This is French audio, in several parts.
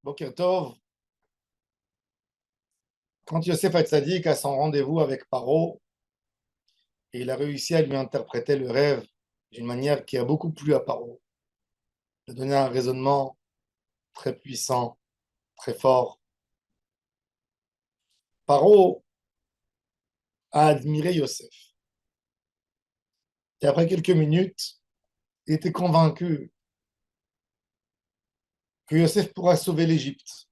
Boker Tov, quand Yosef Hatzadik a son rendez-vous avec Paro, et il a réussi à lui interpréter le rêve d'une manière qui a beaucoup plu à Paro, il a donné un raisonnement très puissant, très fort. Paro a admiré Yosef. Et après quelques minutes, il était convaincu que Yosef pourra sauver l'Égypte.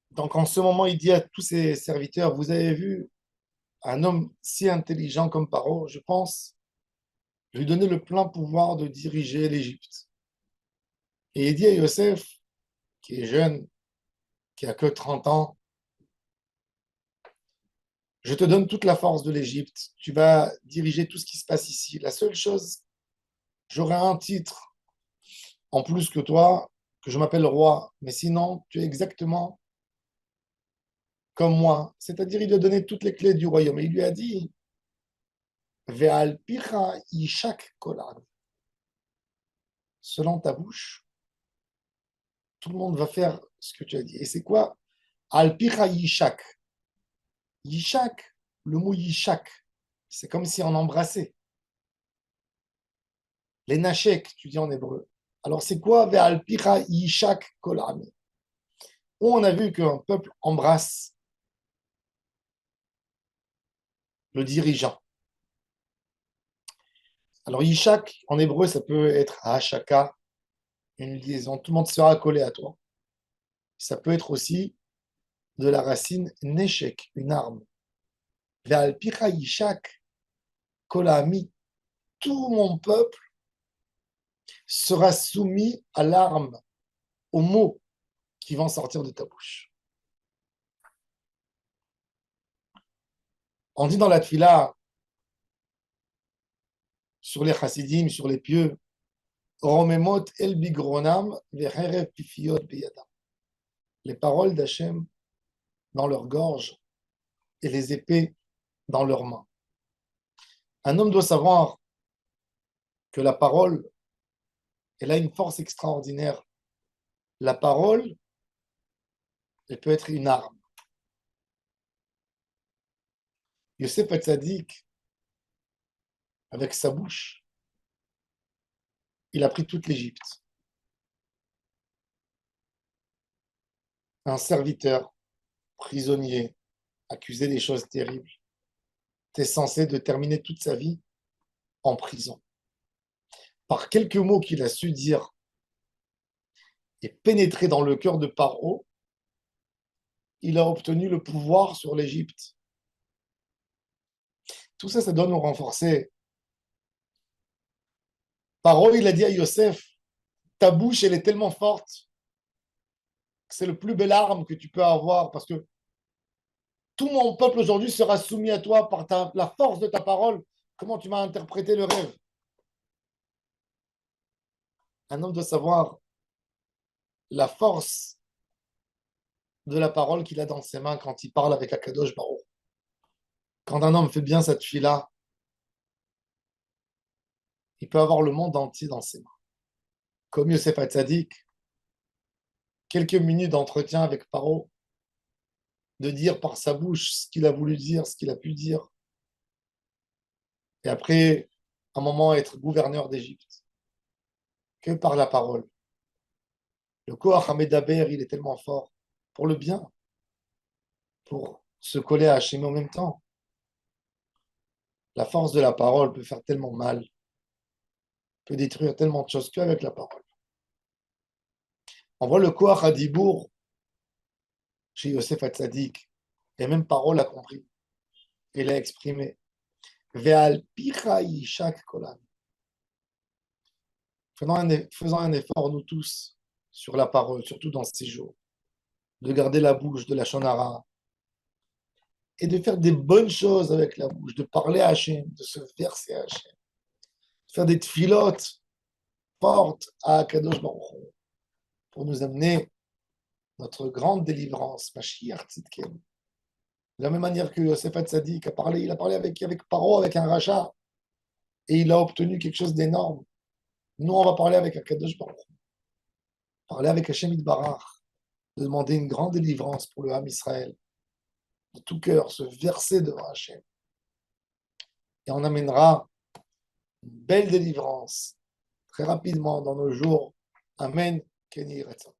Donc en ce moment, il dit à tous ses serviteurs, vous avez vu un homme si intelligent comme Paro, je pense lui donner le plein pouvoir de diriger l'Égypte. Et il dit à Yosef, qui est jeune, qui a que 30 ans, je te donne toute la force de l'Égypte, tu vas diriger tout ce qui se passe ici. La seule chose, j'aurai un titre en plus que toi, que je m'appelle roi, mais sinon, tu es exactement comme moi. C'est-à-dire, il lui a donné toutes les clés du royaume. Et il lui a dit, Ve'al picha yishak kolad. Selon ta bouche, tout le monde va faire ce que tu as dit. Et c'est quoi? Al picha yishak. Yishak, le mot yishak, c'est comme si on embrassait. Les nashek, tu dis en hébreu. Alors c'est quoi Ve'al picha yishak kolad? Où on a vu qu'un peuple embrasse le dirigeant. Alors yishak, en hébreu, ça peut être hashaka, une liaison. Tout le monde sera collé à toi. Ça peut être aussi de la racine neshek, une arme. Ve'al picha yishak kolami. Tout mon peuple sera soumis à l'arme, aux mots qui vont sortir de ta bouche. On dit dans la tfila, sur les chassidim, sur les pieux, Romemot el bigronam ve'cherev pifiot beyadam. Les paroles d'Hachem dans leur gorge et les épées dans leurs mains. Un homme doit savoir que la parole, elle a une force extraordinaire. La parole, elle peut être une arme. Yosef Hatzadik, avec sa bouche, il a pris toute l'Égypte. Un serviteur, prisonnier, accusé des choses terribles, était censé de terminer toute sa vie en prison. Par quelques mots qu'il a su dire et pénétrer dans le cœur de Paro, il a obtenu le pouvoir sur l'Égypte. Tout ça, ça doit nous renforcer. Paro, il a dit à Yosef, ta bouche, elle est tellement forte que c'est le plus belle arme que tu peux avoir parce que tout mon peuple aujourd'hui sera soumis à toi par la force de ta parole. Comment tu m'as interprété le rêve? Un homme doit savoir la force de la parole qu'il a dans ses mains quand il parle avec Akadosh Baruch. Quand un homme fait bien cette fille-là, il peut avoir le monde entier dans ses mains. Comme Yosef Hatzadik, quelques minutes d'entretien avec Paro, de dire par sa bouche ce qu'il a voulu dire, ce qu'il a pu dire, et après, un moment, être gouverneur d'Égypte, que par la parole. Le Koach Hamedaber, il est tellement fort pour le bien, pour se coller à Hachem en même temps. La force de la parole peut faire tellement mal, peut détruire tellement de choses qu'avec la parole. On voit le Koach Hadibour chez Yosef Hatzadik, et même parole a compris, et l'a exprimé. Ve'al picha yishak kolan. Faisons un effort, nous tous, sur la parole, surtout dans ces jours, de garder la bouche de la shonara et de faire des bonnes choses avec la bouche, de parler à Hachem, de se verser à Hachem, de faire des tfilotes fortes à Kadosh Baruch Hu pour nous amener notre grande délivrance, Mashiach Tzidken. De la même manière que Yosef Hatzadik a parlé, il a parlé avec Paro, avec un rachat, et il a obtenu quelque chose d'énorme. Nous, on va parler avec Akadosh Baruch Hu, parler avec Hachem Itbarach. de demander une grande délivrance pour le Ham Israël, de tout cœur, se verser devant Hachem. Et on amènera une belle délivrance très rapidement dans nos jours. Amen. Kenny Yiratson.